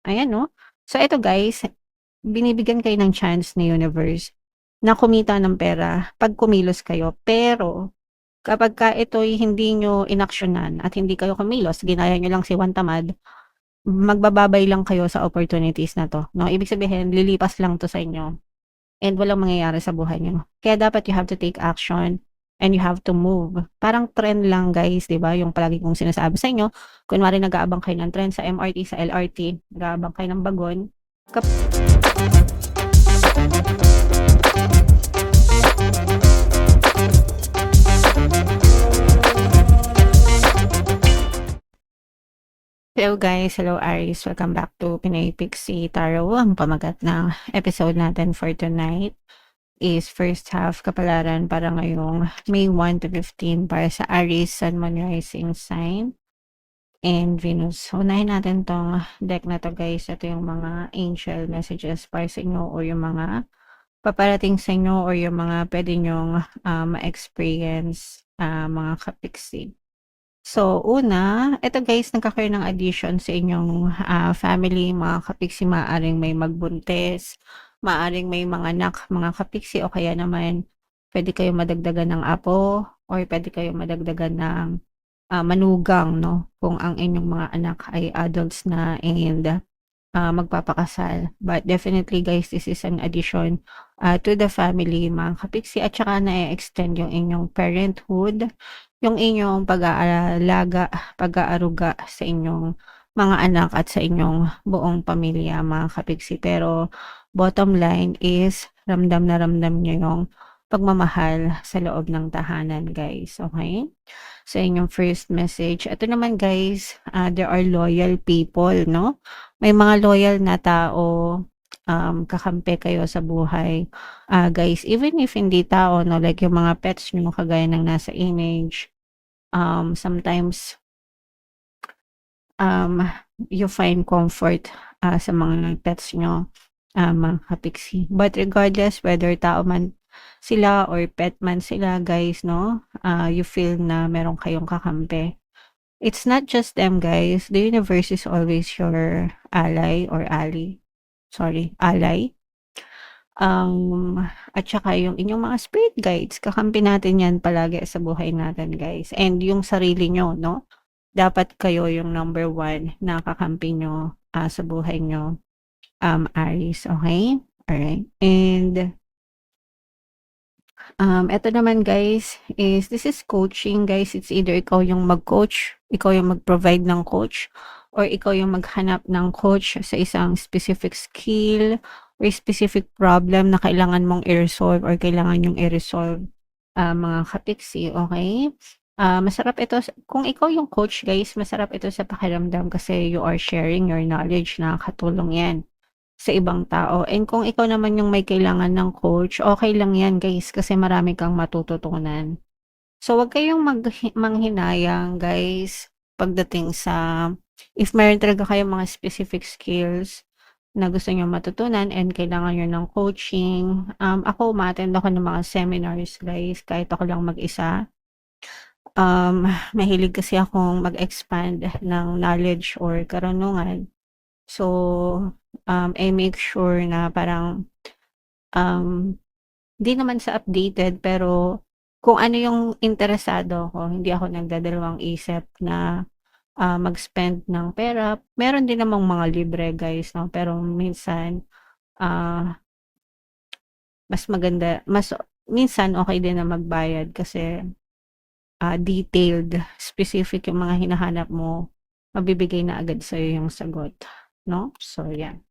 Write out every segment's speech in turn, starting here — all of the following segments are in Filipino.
Ayan 'no. So eto guys, binibigyan kayo ng chance ni universe na kumita ng pera 'pag kumilos kayo. Pero kapagka ito'y hindi niyo inaksiyunan at hindi kayo kumilos, ginaya niyo lang si Juan Tamad, magbababay lang kayo sa opportunities na 'to 'no. Ibig sabihin lilipas lang 'to sa inyo and walang mangyayari sa buhay niyo. Kaya dapat you have to take action and you have to move. Parang trend lang guys, 'di ba, yung palagi kong sinasabi sa inyo. Kunwari nag-aabang kayo ng tren sa MRT, sa LRT, nag-aabang kayo ng bagon, kap hello guys, hello Aries, welcome back to Pinay Pixie Tarot. Ang pamagat ng episode natin for tonight is first half kapalaran para ngayong May 1 to 15 para sa Aries, Sun, Moon, Rising sign, and Venus. Unahin natin tong deck na to guys. Ito yung mga angel messages para sa inyo o yung mga paparating sa inyo or yung mga pwede nyong ma-experience mga kapiksi. So, una, eto guys, nagkakaroon ng addition sa inyong family, mga kapiksi, maaaring may magbuntis, maaaring may mga anak, mga kapiksi, o kaya naman pwede kayo madagdagan ng apo or pwede kayo madagdagan ng manugang, no? Kung ang inyong mga anak ay adults na and magpapakasal. But definitely guys, this is an addition to the family, mga kapiksi, at saka na-extend yung inyong parenthood, yung inyong pag-aalaga, pag-aaruga sa inyong mga anak at sa inyong buong pamilya, mga kapiksi. Pero bottom line is ramdam na ramdam nyo yung pagmamahal sa loob ng tahanan guys, okay? Sa inyong first message. Ito naman guys, there are loyal people, no? May mga loyal na tao, kakampi kayo sa buhay. Guys, even if hindi tao, no, like yung mga pets nyo, kagaya ng nasa image, sometimes, um, you find comfort sa mga pets nyo, mga kapiksi. But regardless, whether tao man sila or pet man sila, guys, no, you feel na meron kayong kakampi. It's not just them, guys. The universe is always your ally or ally. Sorry, ally. At saka yung inyong mga spirit guides, kakampi natin yan palagi sa buhay natin, guys. And yung sarili nyo, no? Dapat kayo yung number one na kakampi nyo sa buhay nyo, Aries. Okay? Alright. And eto naman guys is this is coaching guys. It's either ikaw yung mag-coach, ikaw yung mag-provide ng coach, or ikaw yung maghanap ng coach sa isang specific skill or specific problem na kailangan mong i-resolve or kailangan yung i-resolve, mga kapiksi, okay? Masarap ito kung ikaw yung coach guys, masarap ito sa pakiramdam kasi you are sharing your knowledge, nakakatulong yan sa ibang tao. And kung ikaw naman yung may kailangan ng coach, okay lang yan guys kasi marami kang matututunan. So, wag kayong manghinayang guys pagdating sa if meron talaga kayong mga specific skills na gusto niyo matutunan and kailangan niyo ng coaching. Ako umattend ako ng mga seminars guys kahit ako lang mag-isa. Mahilig kasi akong mag-expand ng knowledge or karunungan. So, I make sure na parang, di naman sa updated pero kung ano yung interesado ako, hindi ako nagdadalawang isip na, mag-spend ng pera. Meron din namang mga libre guys 'no, pero minsan, ah, mas minsan okey din na magbayad kasi, detailed, specific yung mga hinahanap mo, mabibigay na agad sa'yo yung sagot, 'no? So, yan.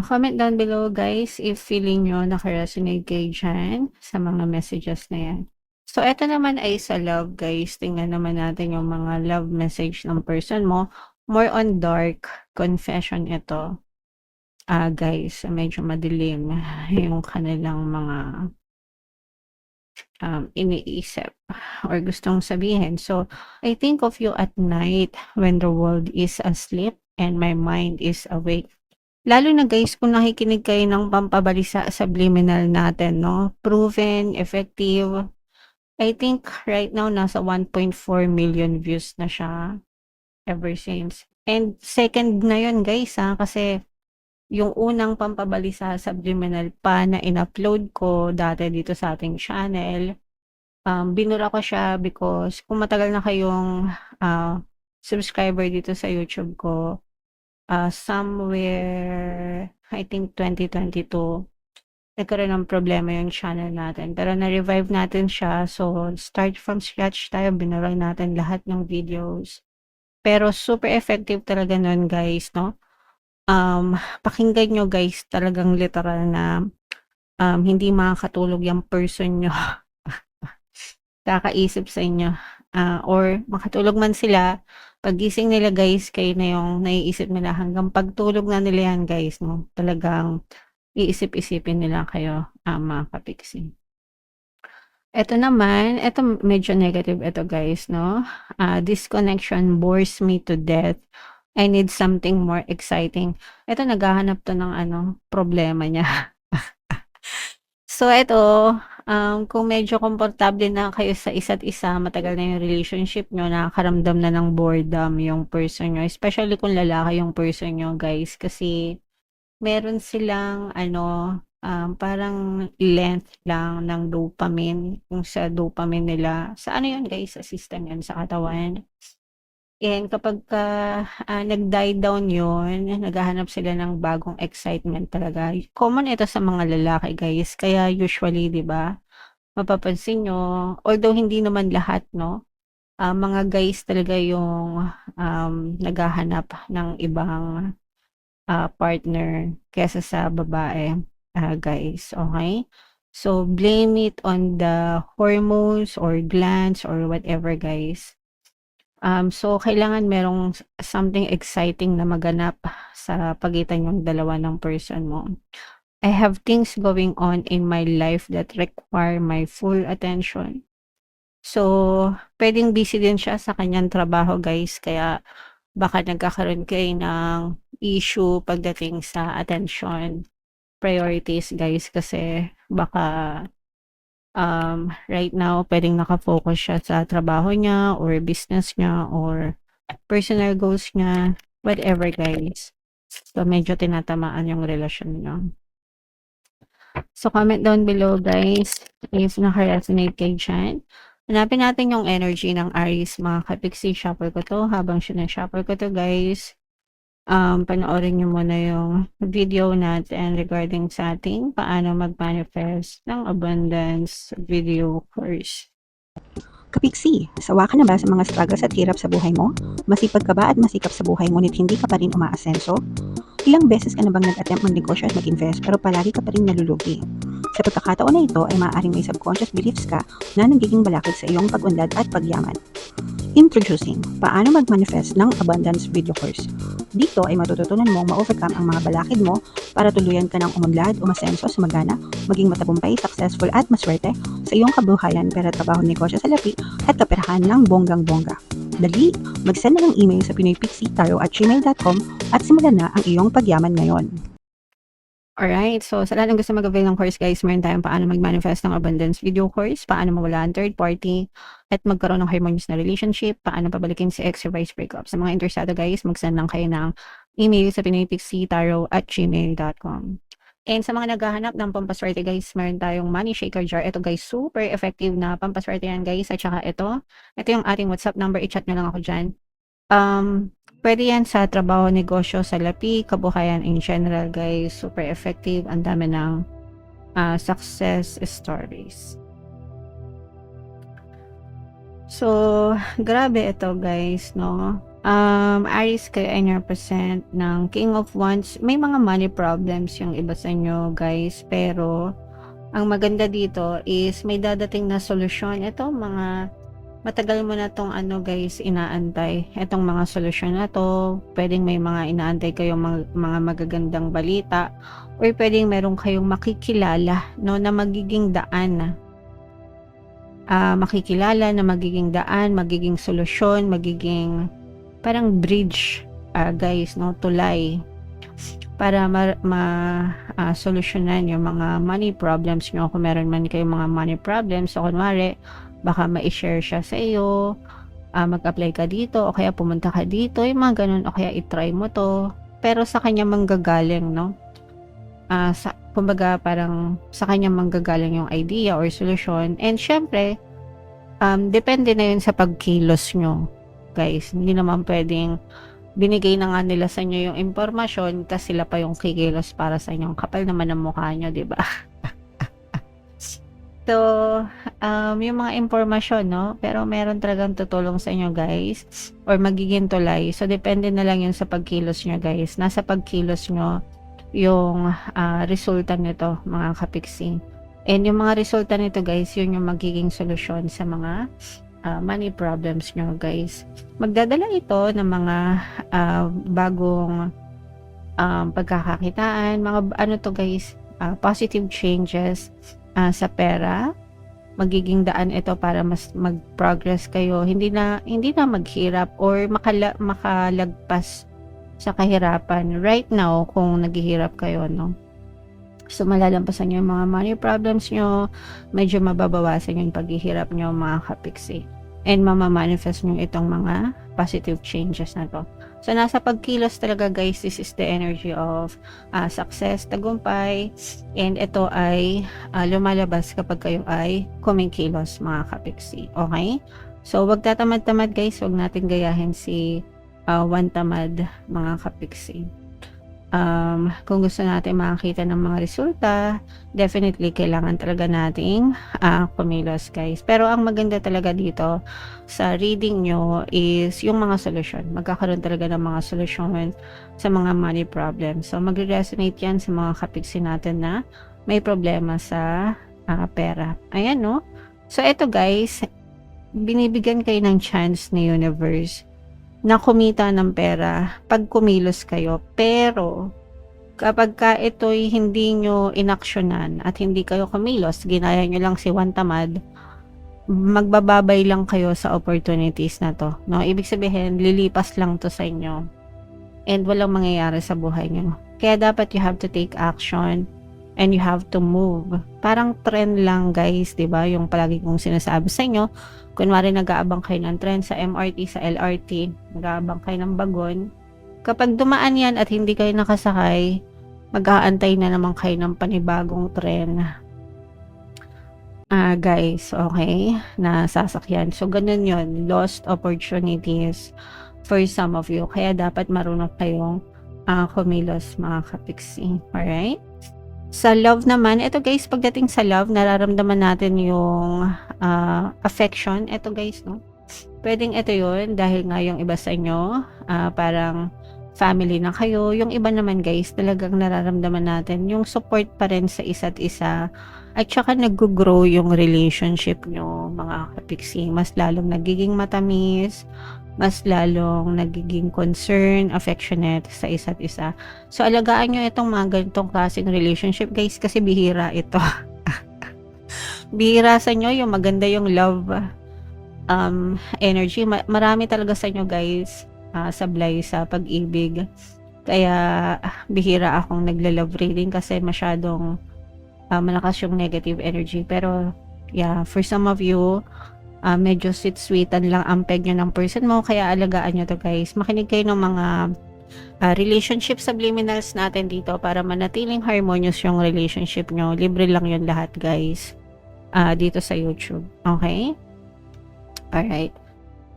Comment down below guys if feeling nyo naka-resonate kayo dyan sa mga messages na yan. So, eto naman ay sa love guys. Tingnan naman natin yung mga love message ng person mo. More on dark confession ito. Guys, medyo madilim yung kanilang mga iniisip or gustong sabihin. So, I think of you at night when the world is asleep and my mind is awake. Lalo na guys kung nakikinig kayo ng pampabalisa subliminal natin 'no, proven, effective. I think right now nasa 1.4 million views na siya ever since. And second na yun guys kasi yung unang pampabalisa subliminal pa na in-upload ko dati dito sa ating channel, binura ko siya because kung matagal na kayong subscriber dito sa YouTube ko, somewhere I think 2022 nagkaroon ng problema yung channel natin. Pero na-revive natin siya. So, start from scratch tayo. Binura natin lahat ng videos. Pero super effective talaga nun guys, no? Pakinggan nyo guys, talagang literal na hindi makakatulog yung person nyo. Kakaisip sa inyo. Or makatulog man sila, pagising nila guys, kayo na yung naiisip nila hanggang pagtulog na nila yan guys, no? Talagang iisip-isipin nila kayo, mga kapiksi. Eto naman, eto medyo negative ito guys, no? This connection bores me to death. I need something more exciting. Eto naghahanap to ng problema niya. So eto, kung medyo komportable na kayo sa isa't isa, matagal na yung relationship nyo, nakakaramdam na ng boredom yung person nyo, especially kung lalaki yung person nyo guys, kasi meron silang parang length lang ng dopamine, kung sa dopamine nila, sa yun guys, sa system yan, sa katawan. And kapagka nag-die down yun, naghahanap sila ng bagong excitement talaga. Common ito sa mga lalaki guys, kaya usually 'di ba, mapapansin nyo, although hindi naman lahat, no, mga guys talaga yung naghahanap ng ibang partner kesa sa babae, guys, okay? So, blame it on the hormones or glands or whatever, guys. So, kailangan merong something exciting na maganap sa pagitan yung dalawa ng person mo. I have things going on in my life that require my full attention. So, pwedeng busy din siya sa kanyang trabaho, guys, kaya baka nagkakaroon kayo ng issue pagdating sa attention priorities guys, kasi baka right now pwedeng nakafocus siya sa trabaho niya or business niya or personal goals niya, whatever guys. So medyo tinatamaan yung relasyon niyo. So comment down below guys if naka-resonate kayo dyan. Hanapin natin yung energy ng Aries, mga kapiksi. Shuffle ko to. Habang sinashuffle ko to guys, panoorin nyo muna yung video natin regarding sa ating paano mag-manifest ng abundance video course. Kapiksi, sawa ka na ba sa mga struggles at hirap sa buhay mo? Masipag ka ba at masikap sa buhay ngunit hindi ka pa rin umaasenso? Ilang beses ka na bang nag-attempt mag-negosyo at mag-invest pero palagi ka pa rin nalulugi? Sa pagkakataon na ito ay maaaring may subconscious beliefs ka na nagiging balakid sa iyong pag-unlad at pagyaman. Introducing, paano mag-manifest ng abundance video course. Dito ay matututunan mong ma-overcome ang mga balakid mo para tuluyan ka ng umunlad, umasenso, sumagana, maging matagumpay, successful at maswerte sa iyong kabuhayan, pera, trabaho, negosyo, salapi at kaperahan ng bonggang-bongga. Dali, mag-send na ng email sa pinoypixie@gmail.com at simulan na ang iyong pagyaman ngayon. Alright, so sa lahat ng gusto mag-avail ng course guys, meron tayong paano mag-manifest ng abundance video course, paano mawala ang third party, at magkaroon ng harmonious na relationship, paano pabalikin si ex or vice breakup. Sa mga interesado guys, mag-send lang kayo ng email sa pinoypixie@gmail.com. And sa mga naghahanap ng pampaswerte guys, meron tayong money shaker jar. Ito guys, super effective na pampaswerte yan guys. At saka ito yung ating WhatsApp number, i-chat nyo lang ako dyan. Pwede yan sa trabaho, negosyo, salapi, kabuhayan in general guys. Super effective. Ang dami ng success stories. So, grabe ito guys, no? Aries kayo ay represent ng King of Wands. May mga money problems yung iba sa inyo guys, pero ang maganda dito is may dadating na solusyon. Ito mga matagal mo na tong guys inaantay. Etong mga solusyon na to, pwedeng may mga inaantay kayong mga magagandang balita or pwedeng meron kayong makikilala, no, na magiging daan. Makikilala na magiging daan, magiging solusyon, magiging parang bridge, guys, no, tulay para solusyonan yung mga money problems nyo. Kung meron man kayong mga money problems, so kunwari baka ma-share siya sa iyo mag-apply ka dito o kaya pumunta ka dito, yung mga gano'n o kaya i-try mo 'to. Pero sa kanya manggagaling 'no, kumbaga parang sa kanya manggagaling yung idea or solusyon and siyempre, depende na yun sa pagkilos niyo, guys. Hindi naman puwedeng binigay na nga nila sa inyo yung impormasyon ta's sila pa yung kikilos para sa inyo. Ang kapal naman ng mukha niyo, 'di ba? So, yung mga impormasyon 'no, pero meron talagang tutulong sa inyo guys or magiging tulay. So, depende na lang yun sa pagkilos niyo guys. Nasa pagkilos niyo yung, resulta nito mga kapiksi. And yung mga resulta nito guys, yun yung magiging solusyon sa mga, money problems niyo guys. Magdadala ito ng mga, bagong, pagkakakitaan, mga ano 'to guys, positive changes, sa pera. Magiging daan ito para mas mag-progress kayo, hindi na maghirap or makalagpas sa kahirapan right now kung naghihirap kayo 'no. So, malalampasan niyo yung mga money problems niyo, medyo mababawasan yung paghihirap niyo mga kapiksi, and mama-manifest niyo itong mga positive changes na 'to. So, nasa pagkilos talaga guys, this is the energy of, success, tagumpay, and ito ay, lumalabas kapag kayo ay kumikilos mga kapiksi, okey? So, wag tatamad-tamad guys, wag natin gayahin si, Juan Tamad mga kapiksi. Kung gusto natin makakita ng mga resulta, definitely kailangan talaga nating, kumilos guys. Pero ang maganda talaga dito sa reading nyo is yung mga solusyon. Magkakaroon talaga ng mga solusyon sa mga money problems. So, magre-resonate yan sa mga kapiksi natin na may problema sa, pera. Ayan 'no. So, eto guys, binibigyan kayo ng chance ni universe na kumita ng pera 'pag kumilos kayo. Pero kapagka ito'y hindi niyo inaksiyunan at hindi kayo kumilos, ginaya niyo lang si Juan Tamad, magbababay lang kayo sa opportunities na 'to 'no. Ibig sabihin lilipas lang 'to sa inyo and walang mangyayari sa buhay niyo. Kaya dapat you have to take action and you have to move. Parang trend lang guys, 'di ba, yung palagi kong sinasabi sa inyo. Kunwari nag-aabang kayo ng trend sa MRT, sa LRT, nag-aabang kayo ng bagon. Kapag dumaan yan at hindi kayo nakasakay, mag-aantay na naman kayo ng panibagong tren. Guys, okay, na sasakyan. So, ganun yun, lost opportunities for some of you. Kaya dapat marunong kayong kumilos mga kapiksi. Alright? Sa love naman, ito guys, pagdating sa love, nararamdaman natin yung affection. Ito guys, no? Pwedeng ito yun dahil nga yung iba sa inyo, parang family na kayo. Yung iba naman guys, talagang nararamdaman natin yung support pa rin sa isa't isa. At saka nag-grow yung relationship nyo, mga kapiksi. Mas lalong nagiging matamis, mas lalong nagiging concern, affectionate sa isa't isa. So, alagaan nyo itong mga ganitong klaseng relationship guys kasi bihira ito. Bihira sa inyo yung maganda yung love energy. Marami talaga sa inyo guys sablay sa pag-ibig. Kaya bihira akong nagla-love reading kasi masyadong malakas yung negative energy. Pero yeah, for some of you, medyo sweet-sweetan lang ang peg nyo ng person mo, kaya alagaan nyo to guys. Makinig kayo ng mga relationship subliminals natin dito para manatiling harmonious yung relationship nyo. Libre lang yun lahat guys, dito sa YouTube. Okay? Alright.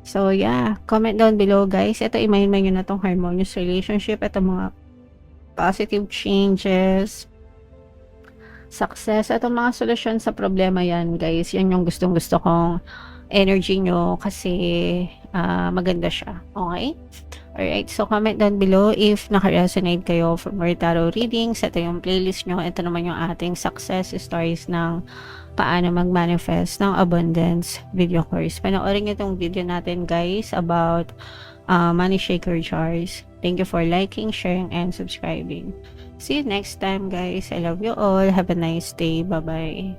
So yeah, comment down below guys. Ito, imayin-mayin nyo na tong harmonious relationship. Ito mga positive changes, success, at mga solusyon sa problema yan guys. Yan yung gustong-gusto kong energy nyo kasi maganda siya. Okay? Alright, so comment down below if naka-resonate kayo for more tarot readings. Ito yung playlist nyo. Ito naman yung ating success stories ng paano mag-manifest ng abundance video course. Panoorin nyo itong video natin guys about money shaker jars. Thank you for liking, sharing, and subscribing. See you next time guys. I love you all. Have a nice day. Bye-bye.